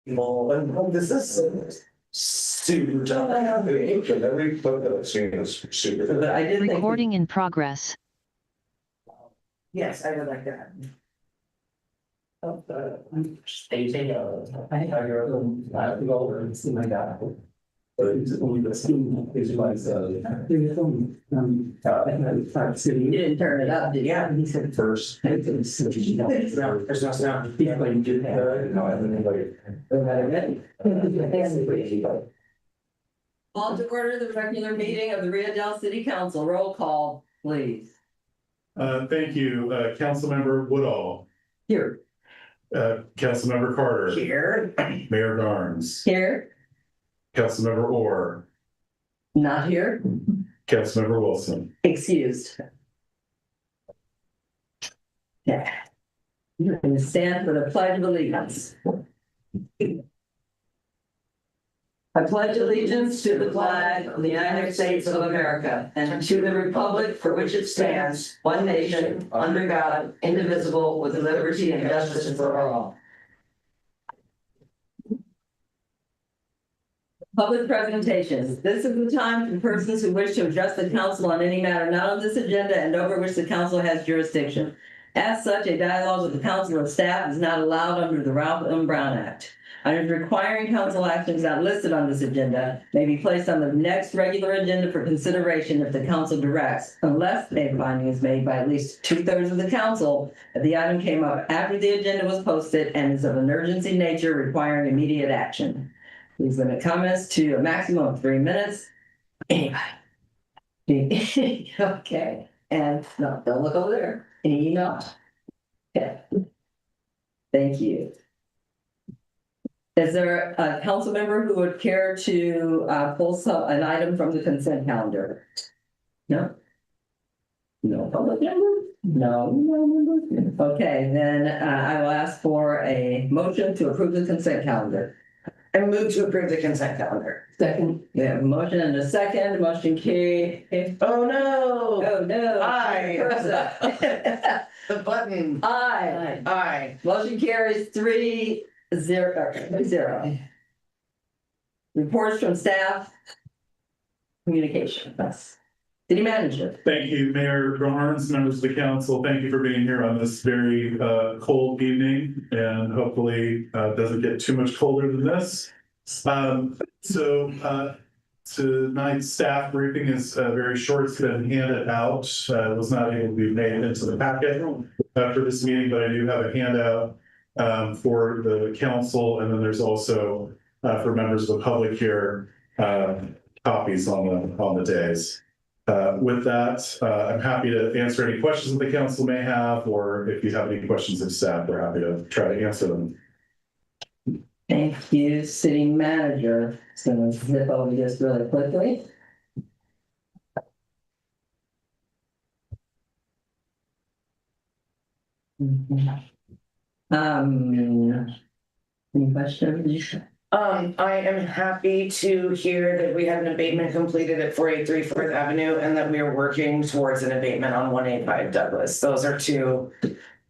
Well, and this is super tough. Every book that I've seen is super. But I did think, Recording in progress. yes, I would like that. Staging, I go over and see my dad. It's only the scheme is like, You didn't turn it up, did you? yeah, he said first. There's no sound. Yeah, but you do have. No, I haven't anybody. Call to order the regular meeting of the Rio Dell City Council. Roll call, please. Thank you, Councilmember Woodall, Here. Councilmember Carter, Here. Mayor Garnes, Here. Councilmember Orr, Not here. Councilmember Wilson. Excused. Yeah. You're going to stand for the Pledge of Allegiance. I pledge allegiance to the flag of the United States of America and to the republic for which it stands, one nation, under God, indivisible, with liberty and justice for all. Public presentations. This is the time for persons who wish to address the council on any matter not on this agenda and over which the council has jurisdiction. As such, a dialogue with the council or staff is not allowed under the Ralph M. Brown Act. Items requiring council actions not listed on this agenda may be placed on the next regular agenda for consideration if the council directs, unless a finding is made by at least 2/3 of the council that the item came up after the agenda was posted and is of an urgency nature requiring immediate action. Please limit comments to a maximum of 3 minutes. Anybody? Okay, and no, don't look over there. Any email? Okay. Thank you. Is there a council member who would care to pull an item from the consent calendar? No? No public member? No member? Okay, then I will ask for a motion to approve the consent calendar. I move to approve the consent calendar. Second. We have a motion and a second. Motion carried. Oh, no. Oh, no. Aye. The button. Aye. Aye. Motion carries 3-0. Reports from staff. Communication. That's city manager. Thank you, Mayor Garnes, members of the council. Thank you for being here on this very cold evening, and hopefully doesn't get too much colder than this. Tonight's staff briefing is very short. It's been handed out. It was not able to be made into the packet for this meeting, but I do have a handout for the council, and then there's also for members of the public here copies on the days. With that, I'm happy to answer any questions that the council may have, or if you have any questions of staff, we're happy to try to answer them. Thank you, city manager. Just gonna zip over this really quickly. Any questions? I am happy to hear that we have an abatement completed at 483 4th Avenue and that we are working towards an abatement on 185 Douglas. Those are two.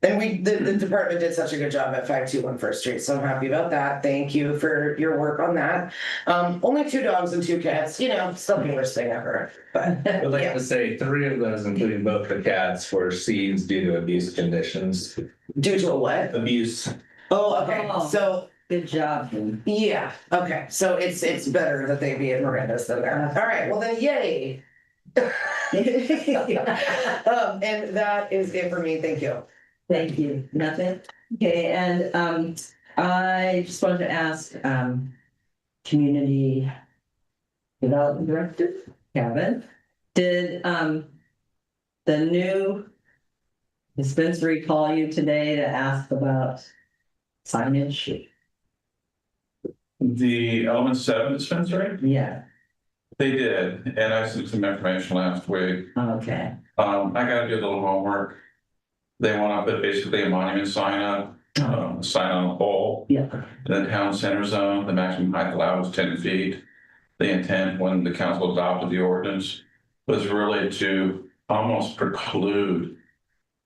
And the department did such a good job at 521 First Street, so I'm happy about that. Thank you for your work on that. Only 2 dogs and 2 cats, still the worst thing ever. But I'd like yeah. to say 3 of those, including both the cats, were seized due to abuse conditions. Due to a what? Abuse. Oh, okay. Oh. So Good job, Jim. yeah, okay. So it's better that they be in Miranda's than there. All right, well then, yay. And that is it for me. Thank you. Thank you. Nothing? Okay, and I just wanted to ask Community Development Director, Kevin, did the new dispensary call you today to ask about signage? The Element 7 dispensary? Yeah, They did, and I sent some information last week. okay. I gotta do a little homework. They want to put basically a monument sign up, sign on a pole. Yeah. In the town center zone, the maximum height allowed is 10 feet. The intent when the council adopted the ordinance was really to almost preclude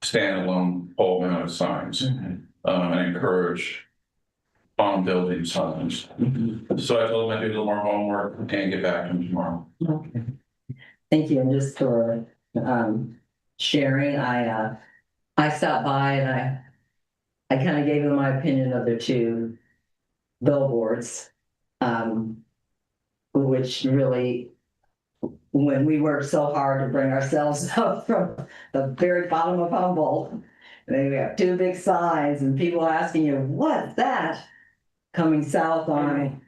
standalone pole mounted signs and encourage on building signs. So I told him I'd do a little more homework and get back to him tomorrow. Okay. Thank you, and just for sharing, I stopped by and I kind of gave them my opinion of their two billboards, which really, when we worked so hard to bring ourselves up from the very bottom of Humboldt, and we have two big signs and people asking you, what's that? Coming south on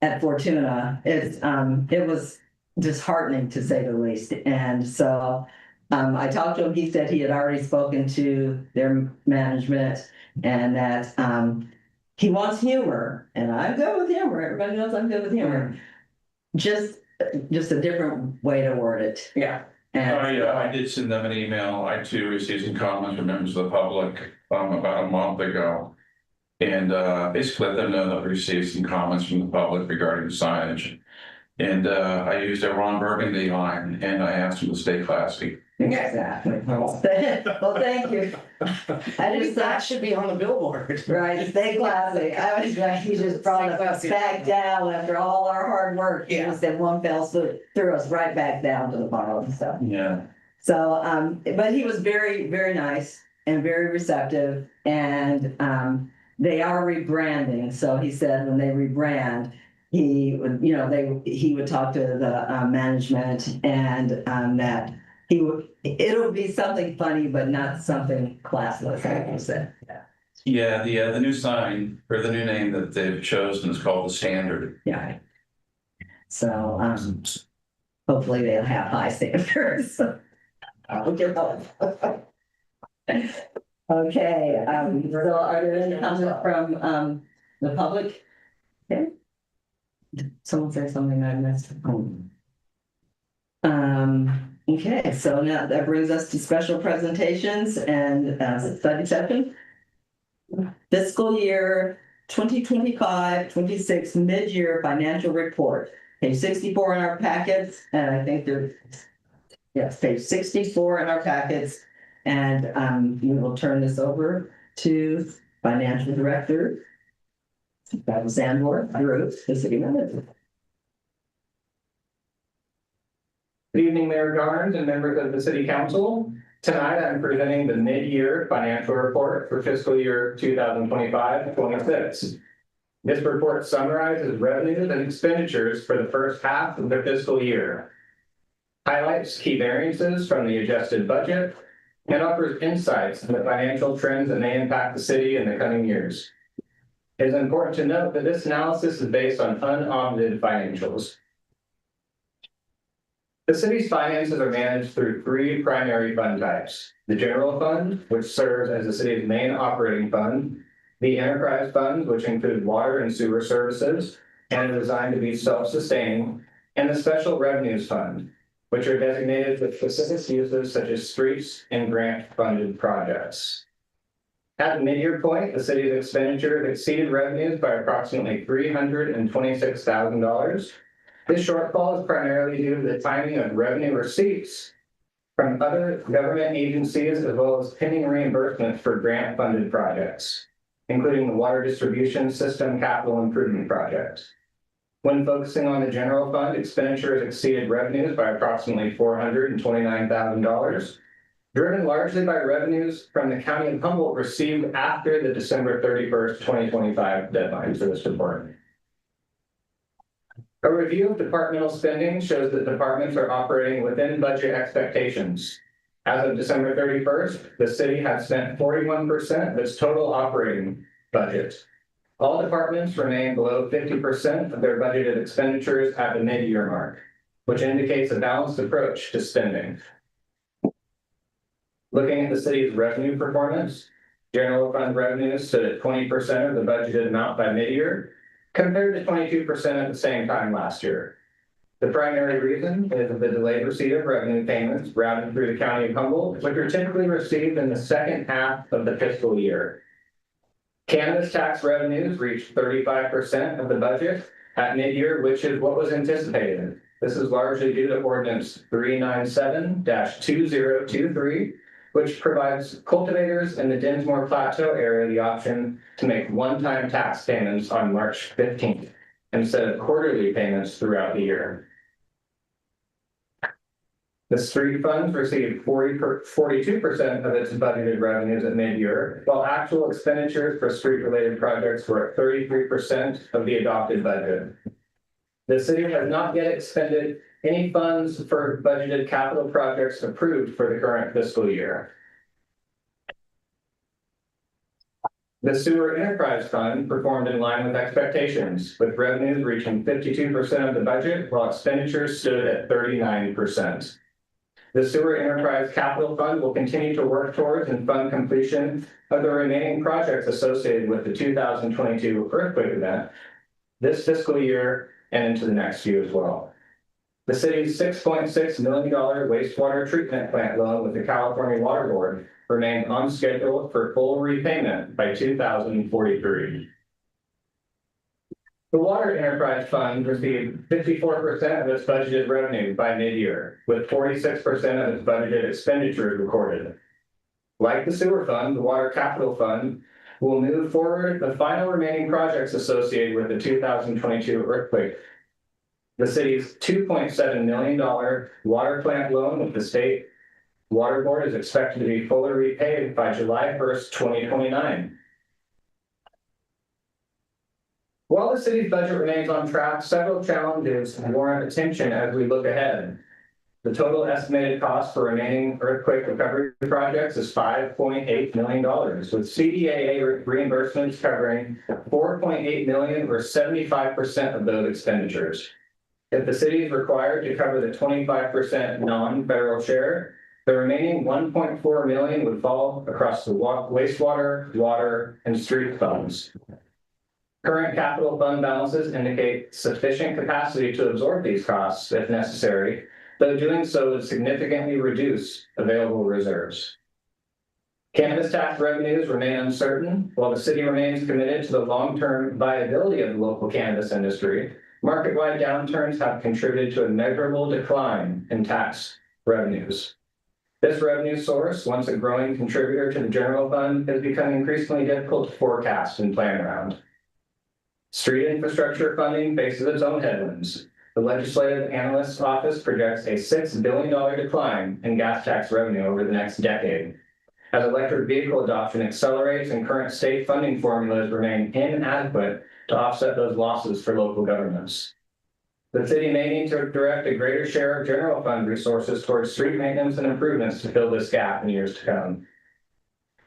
at Fortuna, it was disheartening to say the least. And so I talked to him. He said he had already spoken to their management and that he wants humor, and I'm good with humor. Everybody knows I'm good with humor. Just a different way to word it. Yeah. And I did send them an email. I too received some comments from members of the public about a month ago. And basically let them know that we received some comments from the public regarding signage. And I used a Ron Burgundy line and I asked them to stay classy. exactly. Well, thank you. I just That thought, should be on the billboard. right, stay classy. I was like, he just brought us back down after all our hard work. He Yeah. just said one fell swoop, threw us right back down to the bottom. Yeah. So, but he was very, very nice and very receptive, and they are rebranding. So he said when they rebrand, he would, he would talk to the management and that it'll be something funny, but not something classless, like you said. Yeah, the new sign or the new name that they've chosen is called the Standard. Yeah. So hopefully they'll have high standards. Okay. Okay, so are there any comments from the public? Okay. Someone say something I missed. Okay, so now that brings us to special presentations and study session. Fiscal year 2025-26 mid-year financial report, page 64 in our packets, and I think yes, page 64 in our packets. And we will turn this over to Financial Director Sandor Drew, the city manager. Good evening, Mayor Garnes and members of the City Council. Tonight, I'm presenting the mid-year financial report for fiscal year 2025-26. This report summarizes revenues and expenditures for the first half of the fiscal year, highlights key variances from the adjusted budget, and offers insights into financial trends that may impact the city in the coming years. It is important to note that this analysis is based on unaudited financials. The city's finances are managed through three primary fund types: the general fund, which serves as the city's main operating fund; the enterprise funds, which include water and sewer services and are designed to be self-sustaining; and the special revenues fund, which are designated with specific uses such as streets and grant-funded projects. At the mid-year point, the city's expenditures exceeded revenues by approximately $326,000. This shortfall is primarily due to the timing of revenue receipts from other government agencies, as well as pending reimbursements for grant-funded projects, including the water distribution system capital improvement project. When focusing on the general fund, expenditures exceeded revenues by approximately $429,000, driven largely by revenues from the County of Humboldt received after the December 31st, 2025 deadline for this department. A review of departmental spending shows that departments are operating within budget expectations. As of December 31st, the city had spent 41% of its total operating budget. All departments remain below 50% of their budgeted expenditures at the mid-year mark, which indicates a balanced approach to spending. Looking at the city's revenue performance, general fund revenues stood at 20% of the budgeted amount by mid-year, compared to 22% at the same time last year. The primary reason is the delayed receipt of revenue payments routed through the County of Humboldt, which are typically received in the second half of the fiscal year. Cannabis tax revenues reached 35% of the budget at mid-year, which is what was anticipated. This is largely due to Ordinance 397-2023, which provides cultivators in the Dinsmore Plateau area the option to make one-time tax payments on March 15th instead of quarterly payments throughout the year. The street funds received 42% of its budgeted revenues at mid-year, while actual expenditures for street-related projects were at 33% of the adopted budget. The city has not yet expended any funds for budgeted capital projects approved for the current fiscal year. The Sewer Enterprise Fund performed in line with expectations, with revenues reaching 52% of the budget, while expenditures stood at 39%. The Sewer Enterprise Capital Fund will continue to work towards and fund completion of the remaining projects associated with the 2022 earthquake event this fiscal year and into the next few as well. The city's $6.6 million wastewater treatment plant loan with the California Water Board remains on schedule for full repayment by 2043. The Water Enterprise Fund received 54% of its budgeted revenue by mid-year, with 46% of its budgeted expenditures recorded. Like the Sewer Fund, the Water Capital Fund will move forward the final remaining projects associated with the 2022 earthquake. The city's $2.7 million water plant loan with the State Water Board is expected to be fully repaid by July 1st, 2029. While the city's budget remains on track, several challenges warrant attention as we look ahead. The total estimated cost for remaining earthquake recovery projects is $5.8 million, with CDAA reimbursements covering $4.8 million or 75% of those expenditures. If the city is required to cover the 25% non-federal share, the remaining $1.4 million would fall across the wastewater, water, and street funds. Current capital fund balances indicate sufficient capacity to absorb these costs if necessary, though doing so would significantly reduce available reserves. Cannabis tax revenues remain uncertain. While the city remains committed to the long-term viability of the local cannabis industry, market-wide downturns have contributed to a measurable decline in tax revenues. This revenue source, once a growing contributor to the general fund, is becoming increasingly difficult to forecast and plan around. Street infrastructure funding faces its own headwinds. The Legislative Analyst's Office projects a $6 billion decline in gas tax revenue over the next decade. As electric vehicle adoption accelerates and current state funding formulas remain inadequate to offset those losses for local governments. The city may need to direct a greater share of general fund resources towards street maintenance and improvements to fill this gap in years to come.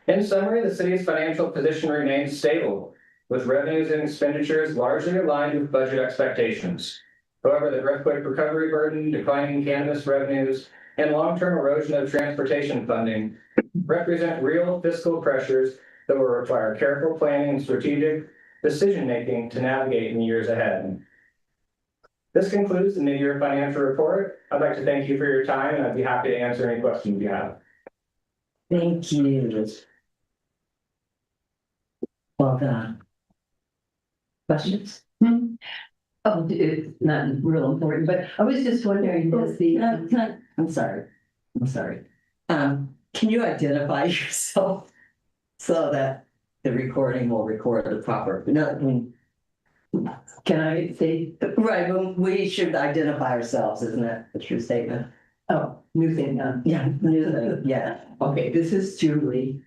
In summary, the city's financial position remains stable, with revenues and expenditures largely aligned with budget expectations. However, the earthquake recovery burden, declining cannabis revenues, and long-term erosion of transportation funding represent real fiscal pressures that will require careful planning and strategic decision-making to navigate in the years ahead. This concludes the mid-year financial report. I'd like to thank you for your time, and I'd be happy to answer any questions you have. Thank you. Well done. Questions? Oh, it's not real important, but I was just wondering, does the, I'm sorry. Can you identify yourself so that the recording will record the proper, can I say, right, well, we should identify ourselves, isn't that a true statement? oh, new thing, Yeah. okay, this is Julie,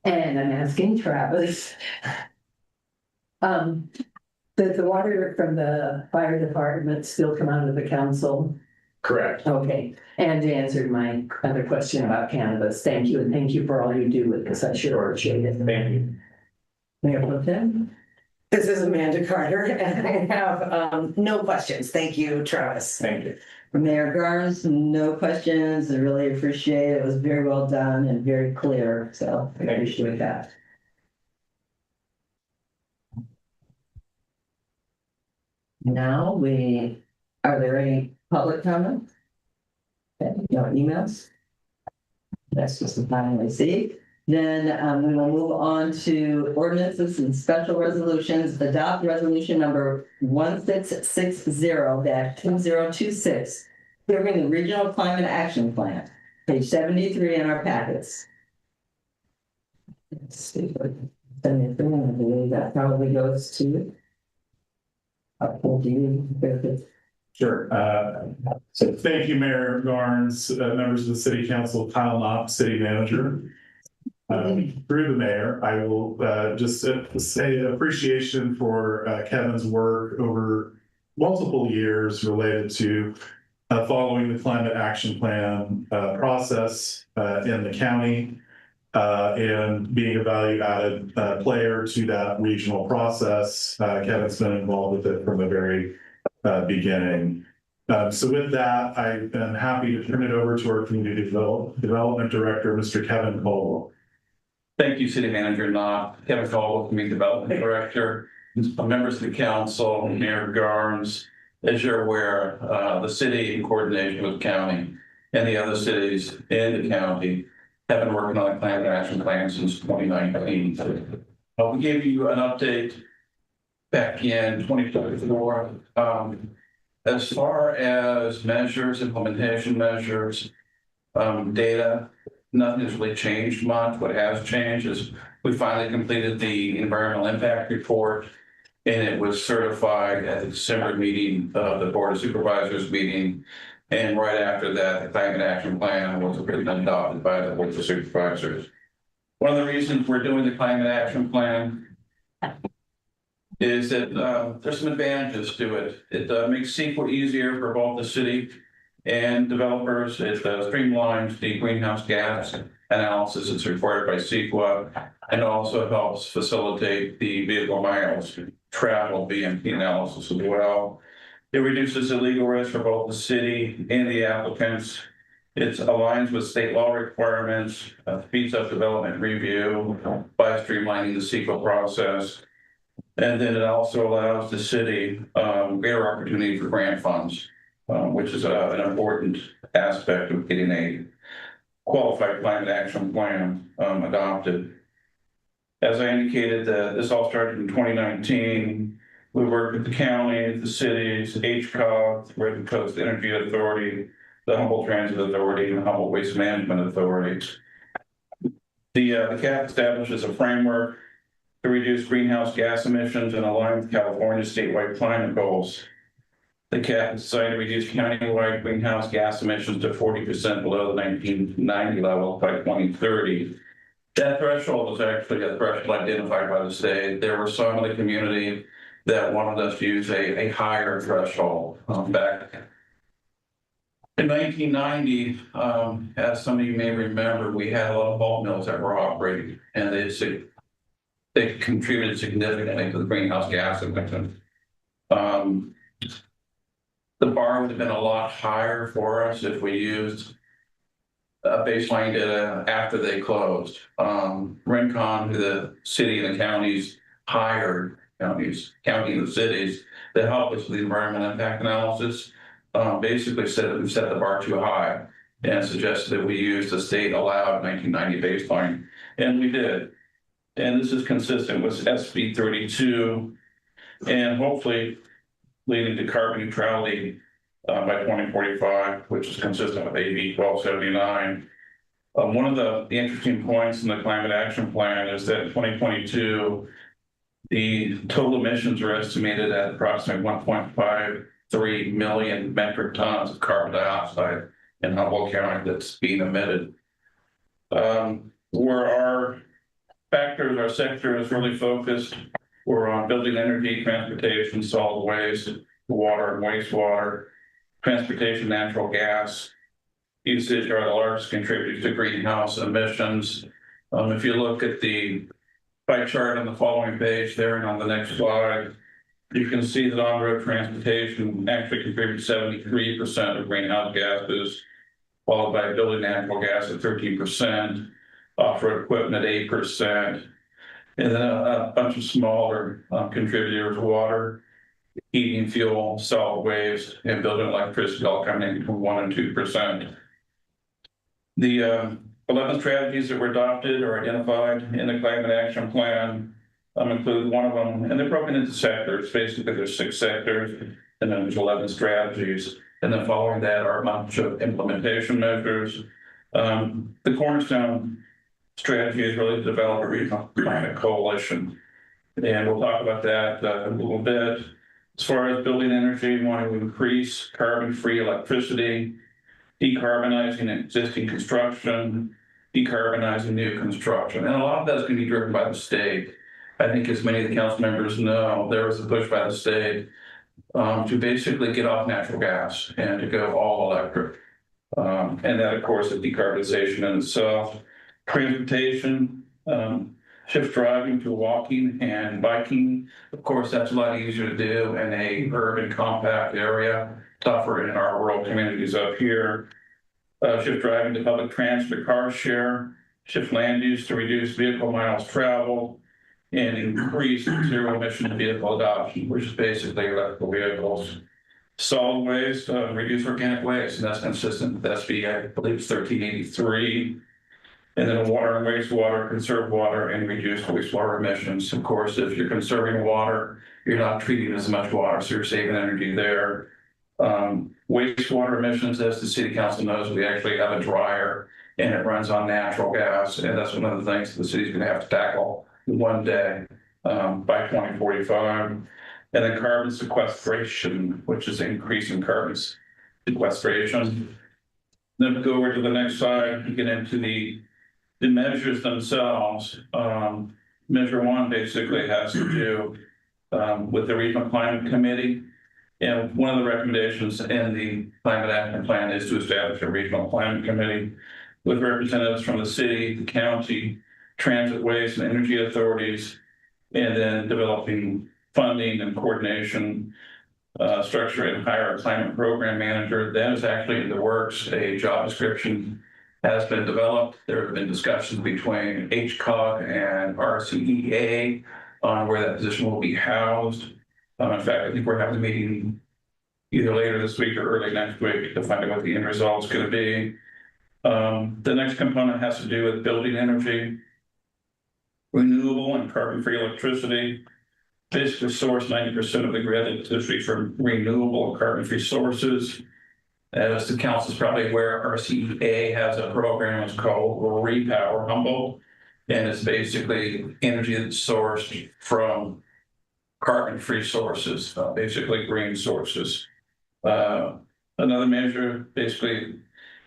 and I'm asking Travis. Does the water from the fire department still come out of the council? Correct. Okay, and you answered my other question about cannabis. Thank you, and thank you for all you do with this. I sure appreciate it. Thank you. Mayor Pro Tem? This is Amanda Carter, and I have no questions. Thank you, Travis. Thank you. Mayor Garnes, no questions. I really appreciate it. It was very well done and very clear, so I appreciate that. Now are there any public comments? Okay, no emails? That's just the final I see. Then we will move on to ordinances and special resolutions. Adopt resolution number 1660-2026, approving the Regional Climate Action Plan, page 73 in our packets. Let's see what, I believe that probably goes to. Do you? Sure. So thank you, Mayor Garnes, members of the City Council, Kyle Knopp, City Manager. Through the mayor, I will just say appreciation for Kevin's work over multiple years related to following the climate action plan process in the county and being a value added player to that regional process. Kevin's been involved with it from the very beginning. So with that, I'm happy to turn it over to our Community Development Director, Mr. Kevin Cole. Thank you, City Manager Knopf, Kevin Cole, Community Development Director, members of the council, Mayor Garnes. As you're aware, the city in coordination with the county and the other cities in the county have been working on a climate action plan since 2019. We gave you an update back in 2024. As far as measures, implementation measures, data, nothing has really changed much. What has changed is we finally completed the environmental impact report, and it was certified at the December meeting of the Board of Supervisors meeting. And right after that, the climate action plan was adopted by the Board of Supervisors. One of the reasons we're doing the climate action plan is that there's some advantages to it. It makes CEQA easier for both the city and developers. It streamlines the greenhouse gas analysis that's required by CEQA, and also helps facilitate the vehicle miles travel BMP analysis as well. It reduces the legal risk for both the city and the applicants. It aligns with state law requirements, speeds up development review by streamlining the CEQA process. And then it also allows the city greater opportunity for grant funds, which is an important aspect of getting a qualified climate action plan adopted. As I indicated, this all started in 2019. We worked with the county, the cities, HCOG, the Red Coast Energy Authority, the Humboldt Transit Authority, and the Humboldt Waste Management Authority. The CAP establishes a framework to reduce greenhouse gas emissions and align with California's statewide climate goals. The CAP is designed to reduce countywide greenhouse gas emissions to 40% below the 1990 level by 2030. That threshold was actually a threshold identified by the state. There were some in the community that wanted us to use a higher threshold back. In 1990, as some of you may remember, we had a lot of pulp mills that were operating, and they contributed significantly to the greenhouse gas emissions. The bar would have been a lot higher for us if we used baseline data after they closed. Rincon, who the city and the counties hired, county and the cities, that helped us with the environmental impact analysis, basically said that we set the bar too high and suggested that we use the state allowed 1990 baseline, and we did. And this is consistent with SB 32 and hopefully leading to carbon neutrality by 2045, which is consistent with AB 1279. One of the interesting points in the climate action plan is that in 2022, the total emissions are estimated at approximately 1.53 million metric tons of carbon dioxide in Humboldt County that's being emitted. Where our factors, our sector is really focused, we're on building energy, transportation, solid waste, water and wastewater, transportation, natural gas usage are the largest contributors to greenhouse emissions. If you look at the pie chart on the following page there and on the next slide, you can see that on-road transportation actually contributes 73% of greenhouse gases, followed by building natural gas at 13%, off-road equipment at 8%, and then a bunch of smaller contributors: water, heating, fuel, solid waste, and building electricity, all coming in between 1% and 2%. The 11 strategies that were adopted or identified in the climate action plan include one of them, and they're broken into sectors. Basically, there's 6 sectors, and then there's 11 strategies. And then following that are a bunch of implementation measures. The cornerstone strategy is really to develop a regional climate coalition. And we'll talk about that a little bit. As far as building energy, we want to increase carbon-free electricity, decarbonizing existing construction, decarbonizing new construction. And a lot of that's going to be driven by the state. I think as many of the council members know, there was a push by the state to basically get off natural gas and to go all electric. And that, of course, is decarbonization in itself. Transportation, shift driving to walking and biking. Of course, that's a lot easier to do in a urban compact area, tougher in our rural communities up here. Shift driving to public transit, car share, shift land use to reduce vehicle miles traveled, and increase zero emission vehicle adoption, which is basically electrical vehicles. Solid waste, reduce organic waste, and that's consistent with SB, I believe it's 1383. And then water and wastewater, conserve water and reduce wastewater emissions. Of course, if you're conserving water, you're not treating as much water, so you're saving energy there. Wastewater emissions, as the city council knows, we actually have a dryer and it runs on natural gas. And that's one of the things the city's gonna have to tackle one day by 2045. And then carbon sequestration, which is increasing carbon sequestration. Then go over to the next slide and get into the measures themselves. Measure one basically has to do with the Regional Climate Committee. And one of the recommendations in the Climate Action Plan is to establish a Regional Climate Committee with representatives from the city, the county, transit, waste, and energy authorities, and then developing funding and coordination structure and hire a climate program manager. That is actually in the works. A job description has been developed. There have been discussions between HCOG and RCEA on where that position will be housed. In fact, I think we're having a meeting either later this week or early next week to find out what the end result is going to be. The next component has to do with building energy, renewable and carbon-free electricity. Basically source 90% of the grid electricity from renewable and carbon-free sources. As the council is probably aware, RCEA has a program, it's called Repower Humboldt, and it's basically energy that's sourced from carbon-free sources, basically green sources. Another measure basically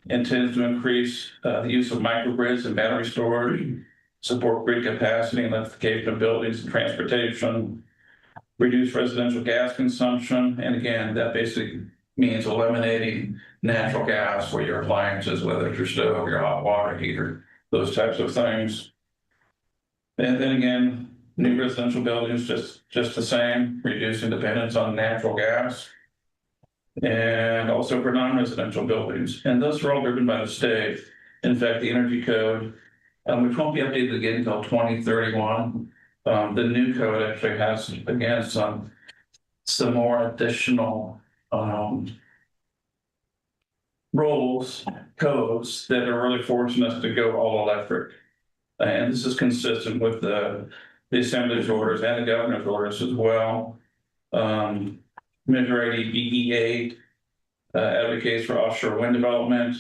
intends to increase the use of microgrids and battery storage, support grid capacity and electrification of buildings and transportation, reduce residential gas consumption, and again, that basically means eliminating natural gas for your appliances, whether it's your stove, your hot water heater, those types of things. And then again, new residential buildings, just the same, reducing dependence on natural gas. And also for non-residential buildings. And those are all driven by the state. In fact, the energy code, which won't be updated again until 2031. The new code actually has, again, some more additional rules, codes that are really forcing us to go all electric. And this is consistent with the Assembly's orders and the governor's orders as well. Measure 80 BE8 advocates for offshore wind development,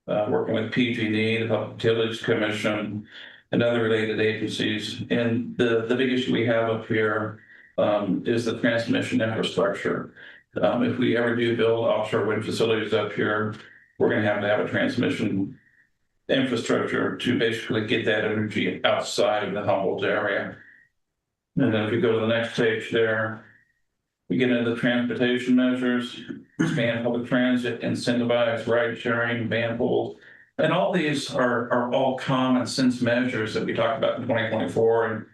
working with PG&E, the Public Utilities Commission, and other related agencies. And the big issue we have up here is the transmission infrastructure. If we ever do build offshore wind facilities up here, we're going to have a transmission infrastructure to basically get that energy outside of the Humboldt area. And then if we go to the next page there, we get into the transportation measures, expand public transit, incentivize ride sharing, van pools. And all these are all common sense measures that we talked about in 2024 and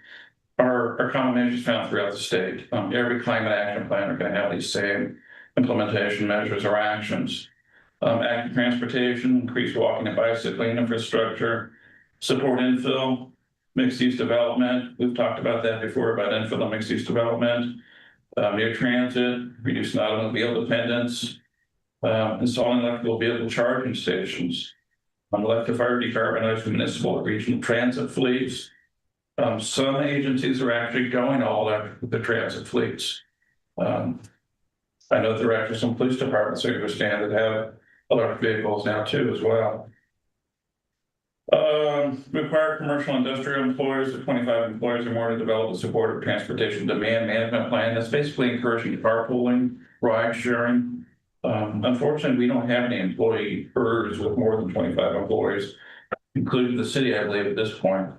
are common measures found throughout the state. Every climate action plan are going to have these same implementation measures or actions. Active transportation, increase walking and bicycling infrastructure, support infill, mixed use development. We've talked about that before about infill and mixed use development. Near transit, reducing automobile dependence, installing electrical vehicle charging stations, electrify or decarbonize municipal and regional transit fleets. Some agencies are actually going all electric with the transit fleets. I know there are actually some police departments I understand that have electric vehicles now too as well. Require commercial industrial employers of 25 employees or more to develop a supportive transportation demand management plan. That's basically encouraging carpooling, ride sharing. Unfortunately, we don't have any employers with more than 25 employees, including the city, I believe, at this point.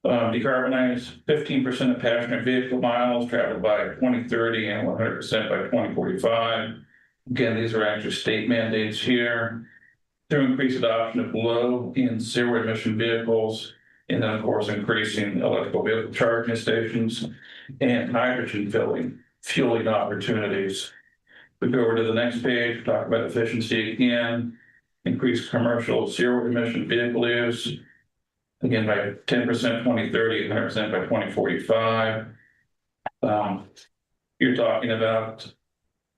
Decarbonize 15% of passenger vehicle miles traveled by 2030 and 100% by 2045. Again, these are actually state mandates here. To increase adoption of low and zero emission vehicles, and then of course increasing electrical vehicle charging stations and hydrogen fueling opportunities. We go over to the next page, talk about efficiency again, increase commercial zero emission vehicle use, again by 10% 2030, 100% by 2045. You're talking about,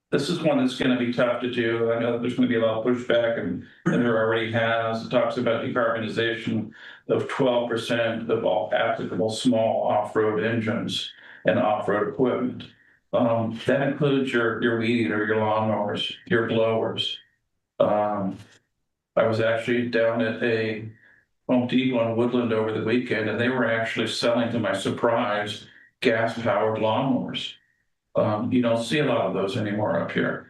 this is one that's going to be tough to do. I know that there's going to be a lot of pushback, and there already has. It talks about decarbonization of 12% of all applicable small off-road engines and off-road equipment. That includes your weed eater, your lawnmowers, your blowers. I was actually down at a Home Depot in Woodland over the weekend, and they were actually selling, to my surprise, gas-powered lawnmowers. You don't see a lot of those anymore up here.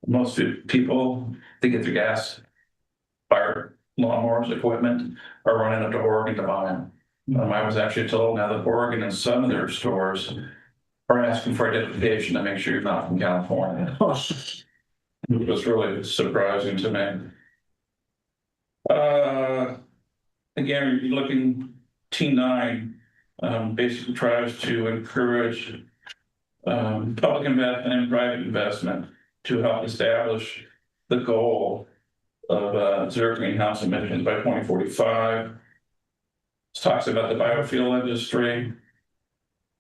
Most people, they get their gas-fired lawnmowers equipment are running up to Oregon to buy them. I was actually told now that Oregon and some of their stores are asking for identification to make sure you're not from California. It was really surprising to me. Again, you're looking T9 basically tries to encourage public investment and private investment to help establish the goal of zero greenhouse emissions by 2045. It talks about the biofuel industry,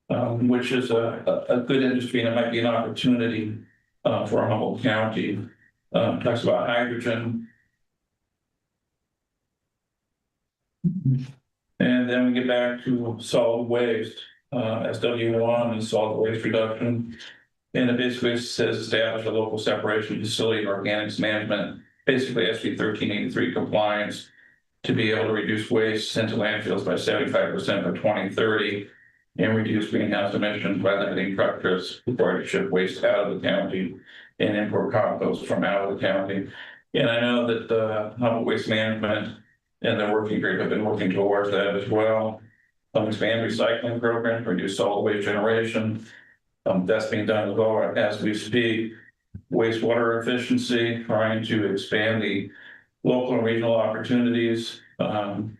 which is a good industry, and it might be an opportunity for Humboldt County. Talks about hydrogen. And then we get back to solid waste, SW1 and solid waste reduction. And it basically says establish a local separation facility and organics management, basically SB 1383 compliance, to be able to reduce waste sent to landfills by 75% by 2030 and reduce greenhouse emissions by limiting truck trips required to ship waste out of the county and import compost from out of the county. And I know that Humboldt Waste Management and the working group have been working towards that as well. Expand recycling program to reduce solid waste generation. That's being done as well as we speak. Wastewater efficiency, trying to expand the local and regional opportunities. And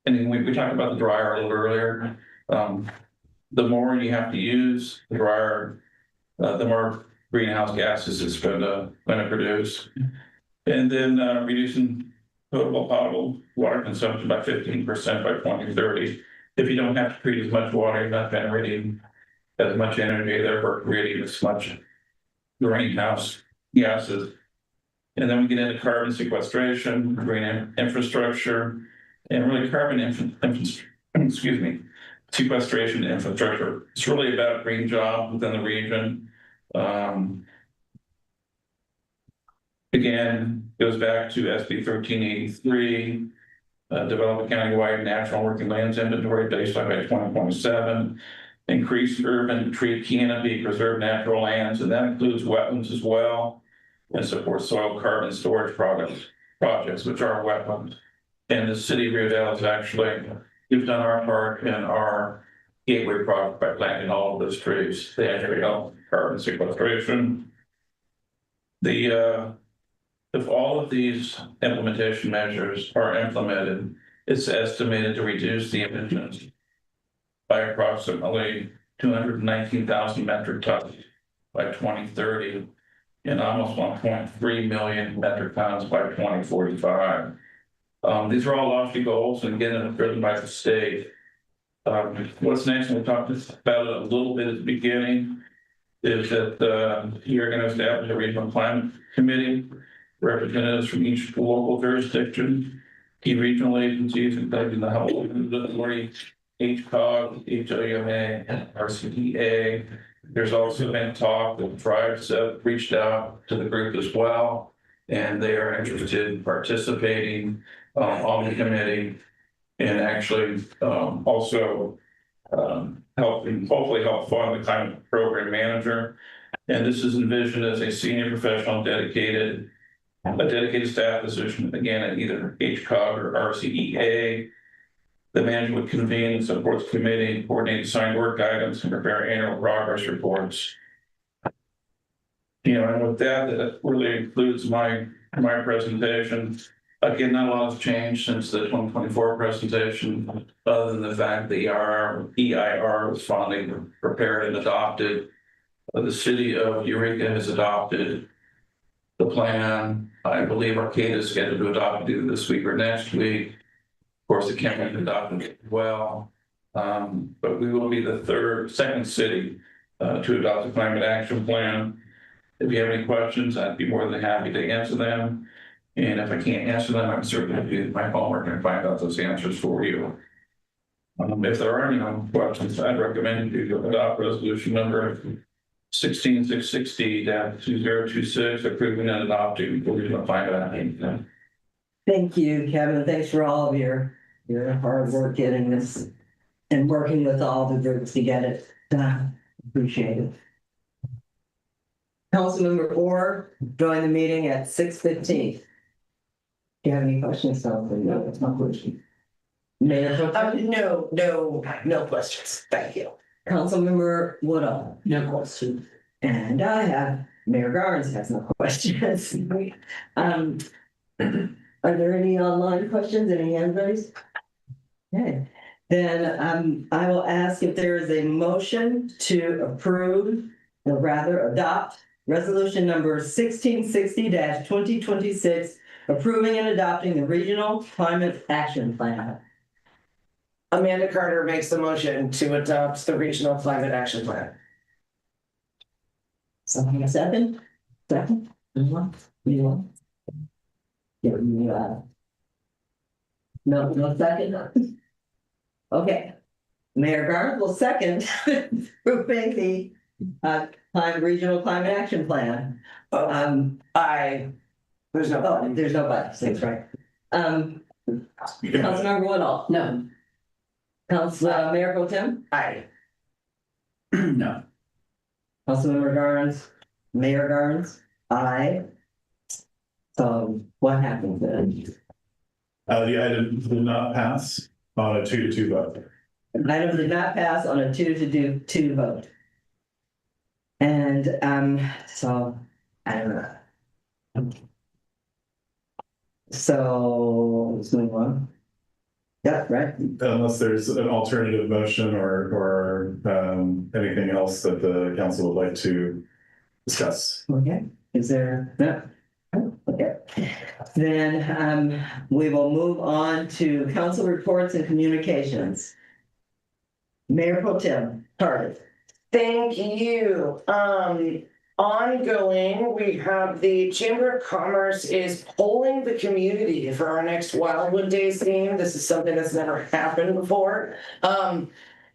we talked about the dryer a little earlier. The more you have to use the dryer, the more greenhouse gases it's going to produce. And then reducing potable water consumption by 15% by 2030. If you don't have to treat as much water, you're not generating as much energy, therefore creating as much greenhouse gases. And then we get into carbon sequestration, green infrastructure, and really sequestration infrastructure. It's really about green jobs within the region. Again, goes back to SB 1383, develop a countywide national working lands inventory based on by 2027, increase urban tree canopy, preserve natural lands, and that includes wetlands as well, and support soil carbon storage projects, which are wetlands. And the city of Rio Dell is actually, we've done our part in our gateway project by planting all of those trees. They actually help carbon sequestration. If all of these implementation measures are implemented, it's estimated to reduce the emissions by approximately 219,000 metric tons by 2030 and almost 1.3 million metric tons by 2045. These are all lofty goals, and again, driven by the state. What's next, and we talked about it a little bit at the beginning, is that you're going to establish a regional climate committee, representatives from each local jurisdiction, key regional agencies, including the Humboldt Authority, HCOG, HOUMA, RCDA. There's also been talk that tribes have reached out to the group as well, and they are interested in participating on the committee. And actually, also, hopefully help fund the climate program manager. And this is envisioned as a senior professional a dedicated staff position, again, at either HCOG or RCEA. The manager would convene and support the committee, coordinate assigned work guidance, and prepare annual progress reports. And with that, that really includes my presentation. Again, not a lot has changed since the 2024 presentation, other than the fact that EIR was finally prepared and adopted. The city of Eureka has adopted the plan. I believe Arcata is scheduled to adopt it either this week or next week. Of course, the county adopted it as well. But we will be the second city to adopt the climate action plan. If you have any questions, I'd be more than happy to answer them. And if I can't answer them, I'm certainly do my homework and find out those answers for you. If there are any questions, I'd recommend you adopt resolution number 16660-2026, approving and adopting. We're going to find out anything. Thank you, Kevin. Thanks for all of your hard work getting this and working with all the groups to get it done. Appreciate it. Councilmember Orr joined the meeting at 6:15. Do you have any questions? No, it's not question. Mayor Pro Tem? No questions. Thank you. Councilmember Woodall? No question. And I have, Mayor Garnes has no questions. Are there any online questions, any hand raised? Okay, then I will ask if there is a motion to approve, or rather adopt, resolution number 1660-2026, approving and adopting the Regional Climate Action Plan. Amanda Carter makes the motion to adopt the Regional Climate Action Plan. Something a second? Second? Anyone? Anyone? Yeah, no second? Okay. Mayor Garth will second approving the Regional Climate Action Plan. There's no. There's no but, that's right. Councilmember Woodall? No. Mayor Pro Tem? Aye. No. Councilmember Garnes? Mayor Garnes? Aye. So what happened then? The item did not pass on a 2-2 vote. Item did not pass on a 2-2 vote. And so I don't know. So let's move on. Yeah, right. Unless there's an alternative motion or anything else that the council would like to discuss. Okay. Is there? No. Okay. Then we will move on to council reports and communications. Mayor Pro Tem Carter. Thank you. Ongoing, we have the Chamber of Commerce is polling the community for our next Wildwood Days theme. This is something that's never happened before.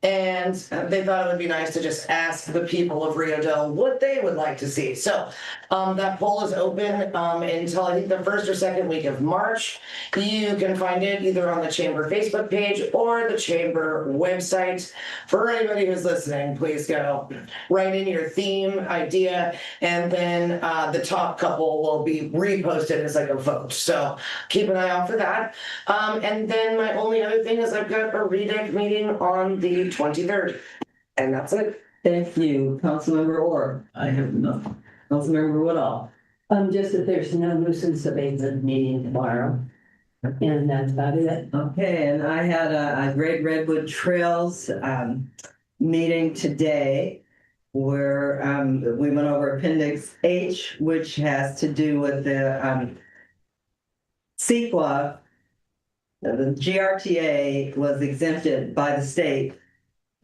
And they thought it would be nice to just ask the people of Rio Dell what they would like to see. So that poll is open until I think the first or second week of March. You can find it either on the Chamber Facebook page or the Chamber website. For anybody who's listening, please go write in your theme idea, and then the top couple will be reposted as like a vote. So keep an eye out for that. And then my only other thing is I've got a REDEC meeting on the 23rd, and that's it. Thank you, Councilmember Orr. I have nothing. Councilmember Woodall. Just that there's no nuisance abatement meeting tomorrow. And that's about it. Okay, and I had a Great Redwood Trails meeting today where we went over Appendix H, which has to do with the CEQA. The GRTA was exempted by the state,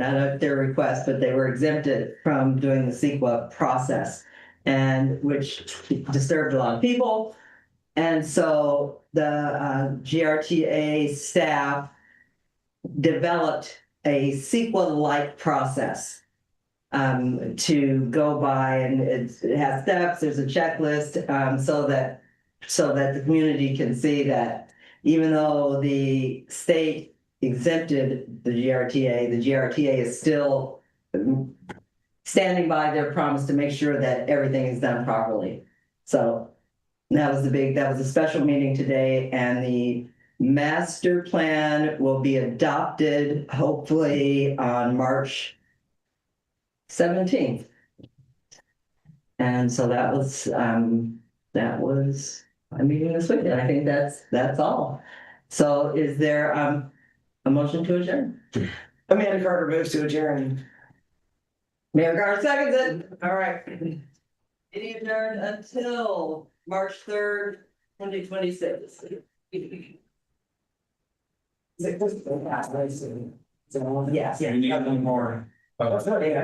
not at their request, but they were exempted from doing the CEQA process, and which disturbed a lot of people. And so the GRTA staff developed a CEQA-like process to go by, and it has steps. There's a checklist so that the community can see that even though the state exempted the GRTA is still standing by their promise to make sure that everything is done properly. So that was a special meeting today, and the master plan will be adopted hopefully on March 17th. And so that was a meeting this week, and I think that's all. So is there a motion to adjourn? Amanda Carter moves to adjourn. Mayor Carter seconds it. All right. Meeting adjourned until March 3rd, 2026. Is it- Yes. You need one more. Yeah.